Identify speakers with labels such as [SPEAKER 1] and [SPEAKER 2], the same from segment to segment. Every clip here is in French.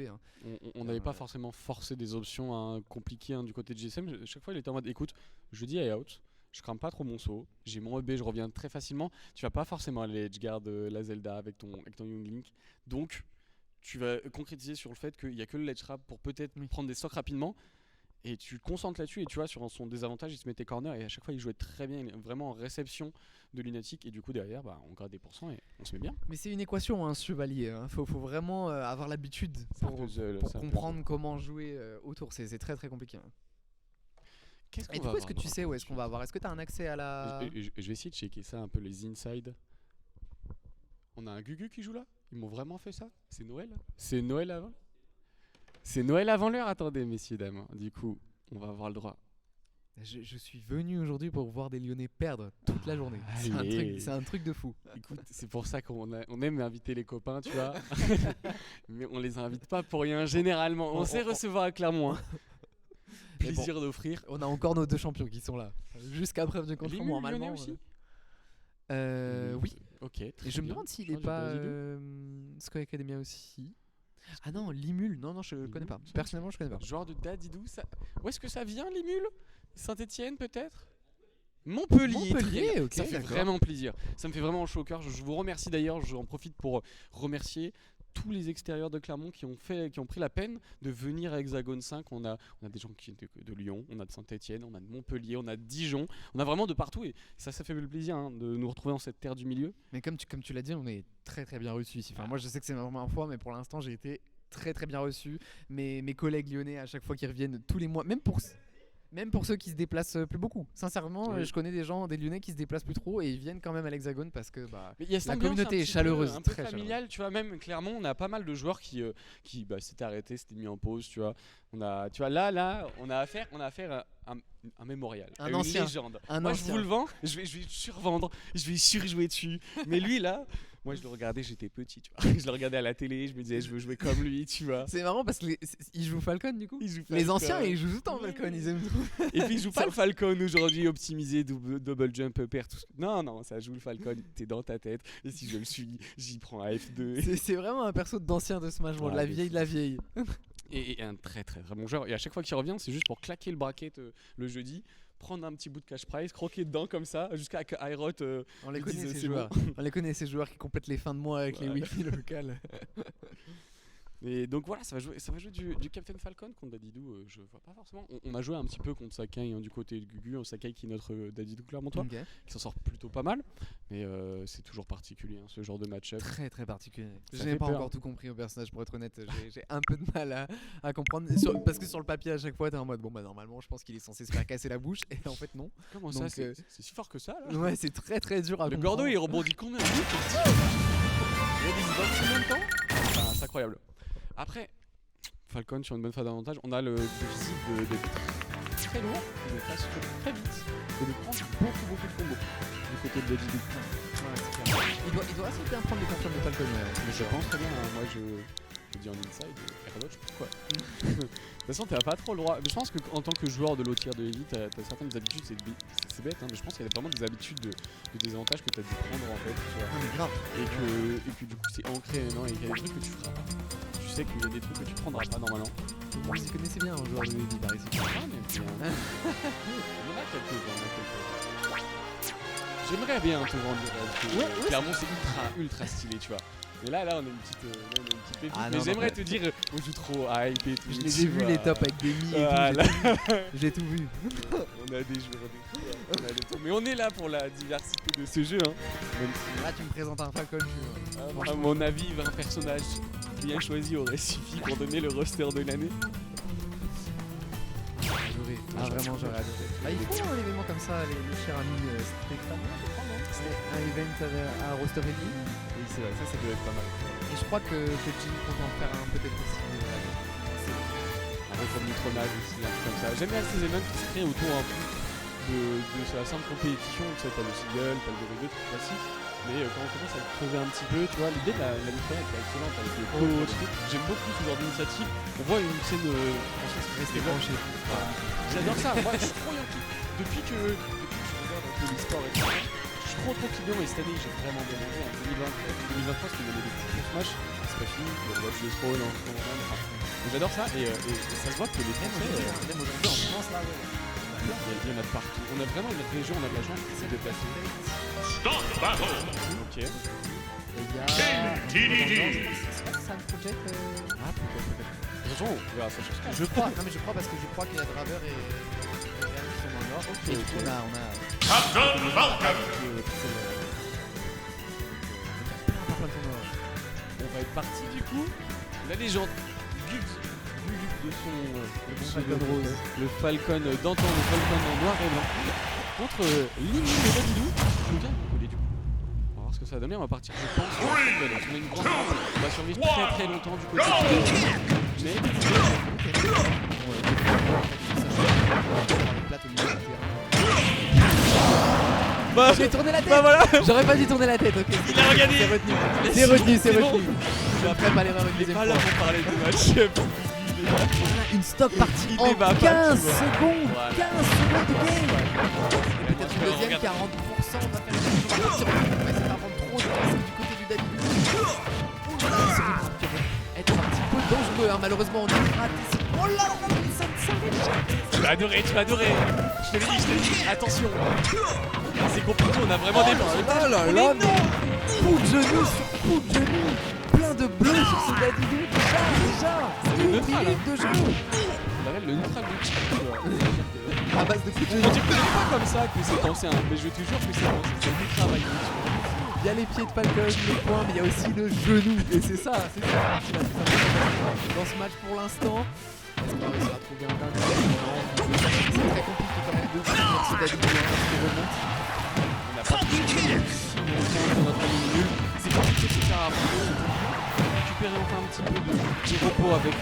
[SPEAKER 1] hein.
[SPEAKER 2] On n'avait pas forcément forcé des options compliquées du côté de GSM. Chaque fois, il était en mode écoute, je dis high out, je crame pas trop mon saut, j'ai mon EB, je reviens très facilement. Tu vas pas forcément aller edgeguard la Zelda avec ton Young Link. Donc, tu vas concrétiser sur le fait qu'il n'y a que le ledge trap pour peut-être prendre des stocks rapidement. Et tu te concentres là-dessus et tu vois, sur son désavantage, il se mettait corner et à chaque fois, il jouait très bien, vraiment en réception de Lunatic. Et du coup, derrière, on gratte des pourcents et on se met bien.
[SPEAKER 1] Mais c'est une équation, chevalier. Faut vraiment avoir l'habitude pour comprendre comment jouer autour. C'est très très compliqué. Et du coup, est-ce que tu sais où est-ce qu'on va avoir? Est-ce que tu as un accès à la...
[SPEAKER 2] Je vais essayer de checker ça un peu, les inside. On a un Gugu qui joue là? Ils m'ont vraiment fait ça? C'est Noël? C'est Noël avant? C'est Noël avant l'heure? Attendez, messieurs, dames. Du coup, on va avoir le droit.
[SPEAKER 1] Je suis venu aujourd'hui pour voir des Lyonnais perdre toute la journée. C'est un truc de fou.
[SPEAKER 2] Écoute, c'est pour ça qu'on aime inviter les copains, tu vois. Mais on les invite pas pour rien, généralement. On sait recevoir à Clermont. Hein. Plaisir d'offrir.
[SPEAKER 1] On a encore nos deux champions qui sont là. Jusqu'à preuve de contraire, normalement.
[SPEAKER 2] Aussi
[SPEAKER 1] oui.
[SPEAKER 2] Ok.
[SPEAKER 1] Et je me demande s'il n'est pas Sky Academia aussi. Ah non, Limul. Non, je connais pas. Personnellement, je connais pas.
[SPEAKER 2] Joueur de Dadidou, ça... Où est-ce que ça vient, Limul? Saint-Etienne, peut-être? Montpellier, ok. Ça fait vraiment plaisir. Ça me fait vraiment chaud au cœur. Je vous remercie d'ailleurs. J'en profite pour remercier tous les extérieurs de Clermont qui ont pris la peine de venir à Hexagone 5. On a des gens qui viennent de Lyon, on a de Saint-Etienne, on a de Montpellier, on a de Dijon. On a vraiment de partout et ça fait le plaisir de nous retrouver dans cette terre du milieu.
[SPEAKER 1] Mais comme tu l'as dit, on est très très bien reçus ici. Enfin, moi je sais que c'est ma première fois, mais pour l'instant j'ai été très très bien reçu. Mes collègues lyonnais à chaque fois qui reviennent tous les mois, même pour ceux qui se déplacent plus beaucoup. Sincèrement, je connais des gens, des Lyonnais qui se déplacent plus trop et ils viennent quand même à l'Hexagone parce que la communauté est chaleureuse,
[SPEAKER 2] un peu très familiale. Tu vois, même clairement, on a pas mal de joueurs qui s'étaient arrêtés, s'étaient mis en pause. Tu vois, on a affaire à un mémorial, une légende. Moi, je vous le vends, je vais survendre, je vais surjouer dessus. Mais lui là. Moi, je le regardais, j'étais petit, tu vois. Je le regardais à la télé, je me disais, je veux jouer comme lui, tu vois.
[SPEAKER 1] C'est marrant parce qu'il joue Falcon, du coup. Les anciens, ils jouent tout le temps Falcon, ils aiment tout.
[SPEAKER 2] Et puis, ils jouent pas le Falcon aujourd'hui, optimisé, double jump, pair, tout. Non, ça joue le Falcon, t'es dans ta tête. Et si je le suis, j'y prends à F2.
[SPEAKER 1] C'est vraiment un perso d'ancien de Smash Bros, de la vieille.
[SPEAKER 2] Et un très très très bon joueur. Et à chaque fois qu'il revient, c'est juste pour claquer le bracket le jeudi. Prendre un petit bout de cash prize, croquer dedans comme ça, jusqu'à que Ayrot
[SPEAKER 1] on les connaît ces joueurs. On les connaît ces joueurs qui complètent les fins de mois avec les wifi locales.
[SPEAKER 2] Et donc voilà, ça va jouer du Captain Falcon contre Dadidou. Je vois pas forcément. On a joué un petit peu contre Sakai du côté de Gugu. Sakai qui est notre Dadidou Clermontois, qui s'en sort plutôt pas mal. Mais c'est toujours particulier ce genre de match-up.
[SPEAKER 1] Très très particulier. Je n'ai pas encore tout compris au personnage pour être honnête. J'ai un peu de mal à comprendre. Parce que sur le papier à chaque fois t'es en mode normalement je pense qu'il est censé se faire casser la bouche. Et en fait non.
[SPEAKER 2] Comment ça c'est si fort que ça là?
[SPEAKER 1] Ouais, c'est très très dur à comprendre.
[SPEAKER 2] Le Gordo il rebondit combien de temps? Il y a des events en même temps. C'est incroyable. Après, Falcon sur une bonne phase d'avantage, on a le déficit d'être très lourd, de passer très vite et de prendre beaucoup de combos du côté de Dadidou.
[SPEAKER 1] Il doit assez bien prendre les confirmes de Falcon.
[SPEAKER 2] Mais je pense très bien, moi je dis en inside, Airlodge, je sais pas quoi. De toute façon, t'as pas trop le droit. Mais je pense qu'en tant que joueur de low tier de Elite, t'as certaines habitudes, c'est bête, mais je pense qu'il y a vraiment des habitudes de désavantage que t'as dû prendre en fait.
[SPEAKER 1] Mais grave.
[SPEAKER 2] Et que du coup c'est ancré maintenant et qu'il y a des trucs que tu feras pas. Tu sais qu'il y a des trucs que tu prendras pas normalement.
[SPEAKER 1] Vous y connaissez bien un joueur de Elite par ici.
[SPEAKER 2] Il y en a quelques-uns. J'aimerais bien te vendre. Clairement c'est ultra stylé, tu vois. Mais là on a une petite pépite. Mais j'aimerais te dire, on joue trop hype et tout.
[SPEAKER 1] Je les ai vus les tops avec des mi et tout. J'ai tout vu.
[SPEAKER 2] On a des joueurs, mais on est là pour la diversité de ce jeu. Même
[SPEAKER 1] si... Là tu me présentes un Falcon.
[SPEAKER 2] À mon avis, un personnage bien choisi aurait suffi pour donner le roster de l'année.
[SPEAKER 1] Vraiment j'aurais adoré. Il faut un événement comme ça, les chers amis. C'était extrêmement, je crois, non? C'était un event à roster ready.
[SPEAKER 2] Oui, c'est vrai, ça doit être pas mal.
[SPEAKER 1] Et je crois que Jimmy compte en faire un peut-être aussi.
[SPEAKER 2] Un record de Nitronage aussi, un truc comme ça. J'aime bien ces événements qui se créent autour un peu de la simple compétition. Tu sais, t'as le single, t'as le 2v2, truc classique. Mais quand on commence à le creuser un petit peu, tu vois, l'idée de la Nitronage est excellente avec le coach. J'aime beaucoup ce genre d'initiative. On voit une scène française
[SPEAKER 1] rester branché.
[SPEAKER 2] J'adore ça. Moi, je suis trop yankee. Depuis que je regarde un peu l'e-sport et tout, je trop client et cette année j'ai vraiment bien mangé. En 2023 c'était une année de fou pour Smash, c'est pas fini, il y a le Watch the Throne en ce moment. J'adore ça et ça se voit que les Français,
[SPEAKER 1] Même aujourd'hui en France là, ouais.
[SPEAKER 2] il y en a de partout. On a vraiment une région, on a de la chance de se déplacer. Ok.
[SPEAKER 1] Et il y a. C'est pas Sun Project
[SPEAKER 2] Ah peut-être. De toute façon on verra ça sur ce
[SPEAKER 1] Je crois, non mais je crois parce que je crois qu'il y a Draver et Aaron qui sont dans le nord.
[SPEAKER 2] Ok,
[SPEAKER 1] Et du coup
[SPEAKER 2] ok.
[SPEAKER 1] on a
[SPEAKER 2] On va être parti du coup. La légende de son
[SPEAKER 1] Falcon Rose.
[SPEAKER 2] le Falcon d'antan, le Falcon en noir et blanc contre Lini et Dadilou qui nous vient de Montpellier du coup. On va voir ce que ça va donner, on va partir je pense. On a une grande rampe, on va survivre très longtemps du côté de Bah
[SPEAKER 1] J'ai tourné la tête.
[SPEAKER 2] Bah voilà.
[SPEAKER 1] J'aurais pas dû tourner la tête, ok.
[SPEAKER 2] Il a regardé.
[SPEAKER 1] C'est retenu.
[SPEAKER 2] Merci,
[SPEAKER 1] C'est retenu, c'est
[SPEAKER 2] c'est bon.
[SPEAKER 1] retenu. Je vais après pas l'erreur une
[SPEAKER 2] Il est
[SPEAKER 1] deuxième
[SPEAKER 2] pas là
[SPEAKER 1] fois.
[SPEAKER 2] pour parler de match.
[SPEAKER 1] Une stock partie
[SPEAKER 2] Il
[SPEAKER 1] en
[SPEAKER 2] débat pas,
[SPEAKER 1] 15
[SPEAKER 2] tu vois.
[SPEAKER 1] secondes.
[SPEAKER 2] Voilà.
[SPEAKER 1] 15 secondes de game.
[SPEAKER 2] Et
[SPEAKER 1] Peut-être une deuxième 40%. On va faire une deuxième. On va essayer de pas prendre trop de risques du côté du David. Oula, ce rythme qui va être un petit peu dangereux. Hein. Malheureusement, on est raté. Oh là là, ça
[SPEAKER 2] Tu vas adorer, tu vas adorer. Je te l'ai dit. Attention. C'est compliqué, on a vraiment des
[SPEAKER 1] là, coup de genou sur coup de genou. Plein de bleus sur ce Dadidou. Déjà. Une
[SPEAKER 2] neutral,
[SPEAKER 1] minute de jeu.
[SPEAKER 2] On appelle le neutral multi.
[SPEAKER 1] À base de coups de
[SPEAKER 2] On
[SPEAKER 1] genou.
[SPEAKER 2] dit que c'est pas comme ça que c'est pensé, hein. Mais je te jure que c'est pensé. C'est du travail.
[SPEAKER 1] Il y a les pieds de Falcon, les poings, mais il y a aussi le genou. Et c'est ça, c'est ça. Dans ce match pour l'instant. Est-ce qu'on va réussir à trouver un dingue? C'est très compliqué quand même de finir ce Dadidou qui remonte.
[SPEAKER 2] On n'a pas pu si longtemps dans notre ligne nulle. C'est compliqué de se faire avancer. Récupérer enfin un petit peu de repos avec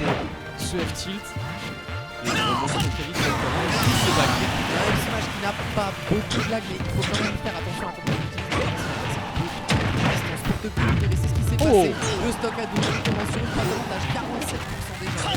[SPEAKER 2] ce F-tilt. Et on remonte très vite sur le terrain. Et puis c'est back.
[SPEAKER 1] Il y a un Smash qui n'a pas beaucoup de lag, mais il faut quand même faire attention à comment on utilise distance pour te couper. Et c'est ce qui s'est passé. Le stock à 12 commence sur une phase d'avantage, 47% déjà.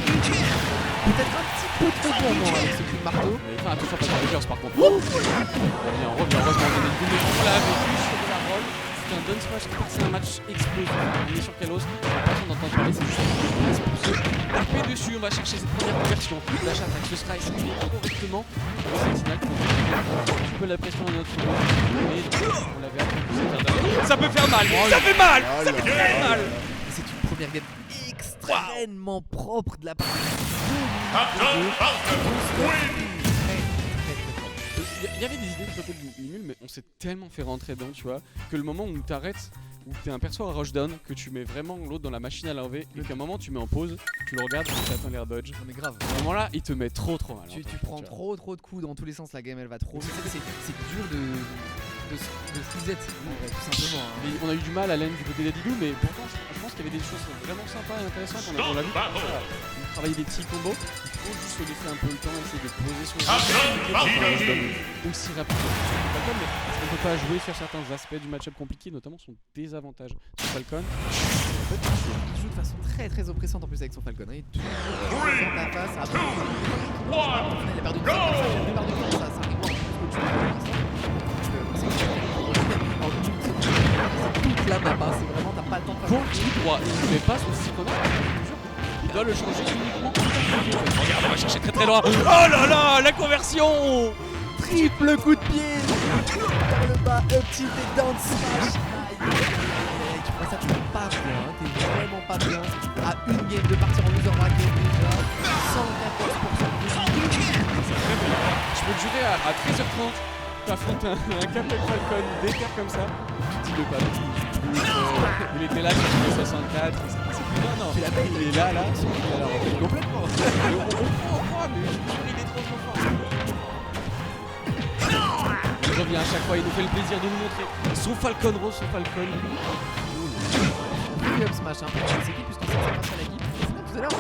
[SPEAKER 1] Peut-être un petit peu trop gourmand avec ce coup de marteau.
[SPEAKER 2] Mais enfin, attention à pas faire les girls par contre. On revient, heureusement on est double. On l'a vécu sur de la roll. C'est un down smash, c'est un match explosif. On est sur Kalos, on n'a pas besoin d'entendre parler, c'est juste une place pour se taper dessus. On va chercher cette première conversion. L'achat attaque, ce sera esquivé correctement. Le sentinel, tu peux la pression à notre niveau. Mais on l'avait appris. Ça peut faire mal. Ça fait mal. Ça fait très mal.
[SPEAKER 1] C'est une première game extrêmement propre de la part de
[SPEAKER 2] Il y avait des idées du côté de Linul, mais on s'est tellement fait rentrer dedans, tu vois, que le moment où t'arrêtes, où t'es un perso à rushdown, que tu mets vraiment l'autre dans la machine à laver, et qu'à un moment tu mets en pause, tu le regardes et tu attends l'air dodge.
[SPEAKER 1] Non mais grave.
[SPEAKER 2] À ce moment-là, il te met trop mal.
[SPEAKER 1] Tu prends trop de coups dans tous les sens, la game elle va trop vite. C'est dur de fuser tout simplement. Hein.
[SPEAKER 2] Mais on a eu du mal à l'aine du côté d'Adidou, mais pourtant je pense qu'il y avait des choses vraiment sympas et intéressantes. On l'a vu travailler des petits combos. Il faut juste se laisser un peu le temps, essayer de poser son jeu aussi rapidement. Mais on ne peut pas jouer sur certains aspects du match-up compliqué, notamment son désavantage sur Falcon.
[SPEAKER 1] En fait, il joue de façon très oppressante en plus avec son Falcon. Hein. Il est toujours dans la face. Après, il a perdu du temps, ça arrive c'est toute la map, hein. C'est vraiment, t'as pas le temps de faire
[SPEAKER 2] tout droit, il ne met pas son psychonaute. Il doit le changer uniquement. Regarde, on va chercher très loin. Oh là là, la conversion.
[SPEAKER 1] triple coup de pied dans le bas, up tilt et down smash. Aïe, tu vois ça, t'es pas bien, hein. T'es vraiment pas bien. À une game de partir en loser bracket déjà, 114% de
[SPEAKER 2] Je peux durer à 13h30. T'affrontes un Captain Falcon d'écart comme ça. Tu dis le pas. Il était là sur le 64. Non,
[SPEAKER 1] la bête,
[SPEAKER 2] il est là. Il est là.
[SPEAKER 1] complètement.
[SPEAKER 2] On croit, mais je suis sûr il est trop fort. Il revient à chaque fois, il nous fait le plaisir de nous montrer son Falcon Rose, son Falcon.
[SPEAKER 1] On fait up smash un peu pour les équipes puisque ça passe à l'équipe. Tout à l'heure,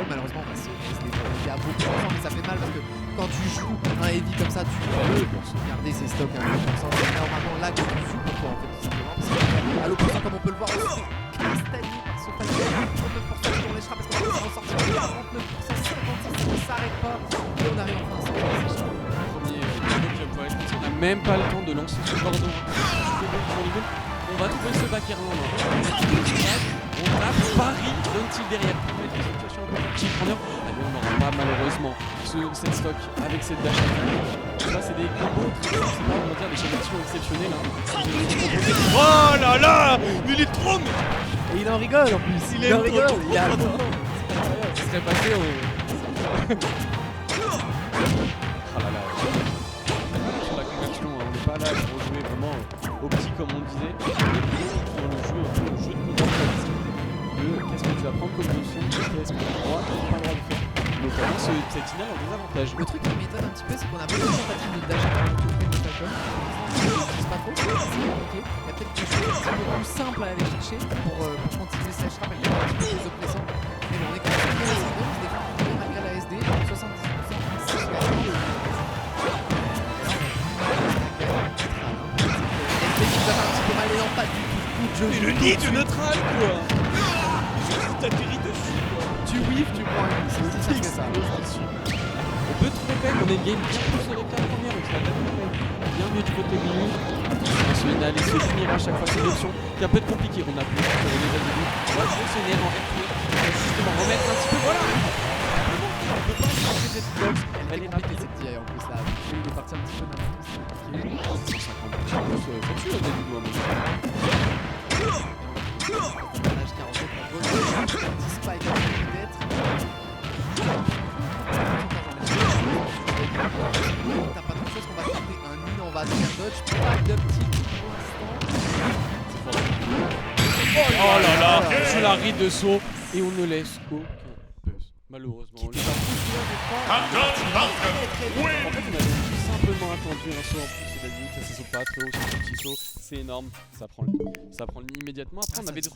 [SPEAKER 1] malheureusement, on va se développer à beaucoup de mais ça fait mal parce que quand tu joues un heavy comme ça, tu peux garder ses stocks un peu comme ça. C'est normalement là que tu joues pour toi en fait, tout simplement. Parce que, à l'opposé, comme on peut le voir, on se cristalline par ce Falcon. 39% sur les frappes parce qu'on va s'en sortir. 49%, 56%, ça ne s'arrête pas. Et on arrive enfin à s'en sortir.
[SPEAKER 2] Premier jump, ouais, je pense qu'on a même pas le temps de lancer ce cordon. On va trouver ce back air là. On tape Paris, donne-t-il derrière pour mettre une situation un peu petite corner. Allez, on n'aura pas malheureusement cette stock avec cette dash. Ça, c'est des combos, c'est pas, on va dire, des connexions exceptionnelles. Hein. Oh là là, il est trop.
[SPEAKER 1] Et il en rigole en plus. Il en rigole. Il a
[SPEAKER 2] ce serait passé au. Ah là là. Sur la conversion, on n'est pas là pour jouer vraiment au petit comme on disait. Dans le jeu de comportement. Qu'est-ce que tu vas prendre comme option, qu'est-ce que tu as le droit, tu n'as pas le droit de faire. Notamment cette finale a des avantages.
[SPEAKER 1] Le truc qui m'étonne un petit peu, c'est qu'on a pas de tentative de dash avant tout le monde. Je sais pas trop, c'est compliqué. Il y a peut-être quelque chose un petit peu plus simple à aller chercher pour continuer slash rap et un petit peu plus oppressant. Mais bon, on est quand même bien assez bon, on se défend bien malgré la SD, 78%, 6 qui va faire un petit peu mal et non pas du tout.
[SPEAKER 2] Mais le nid de neutral quoi. T'atterris dessus quoi.
[SPEAKER 1] Tu whiffes, tu prends un c'est aussi simple que ça.
[SPEAKER 2] On peut trouver quand même, on est game bien plus sur les 4 premières, donc ça va bien mieux du côté milieu. Ensuite, d'aller se finir à chaque fois cette option qui est un peu compliqué. On a plus de déjà début. On va jouer ce nerf en RP. Justement, remettre un petit peu. Voilà. On peut pas changer cette box. Elle est rapide
[SPEAKER 1] cette DI en plus là. Il est parti un petit peu n'importe où.
[SPEAKER 2] 150 plus. Faut-tu au début moi
[SPEAKER 1] T'as pas trop de choses qu'on va tenter un in, on va faire dodge, pas d'optique pour l'instant.
[SPEAKER 2] Oh là là, je la ride de saut et on ne laisse aucun buzz. Malheureusement, on les a en fait, on avait tout simplement attendu un saut en plus, c'est la limite, ça saute pas très haut, c'est un petit saut, c'est énorme, ça prend le nid immédiatement. Après, on avait des trucs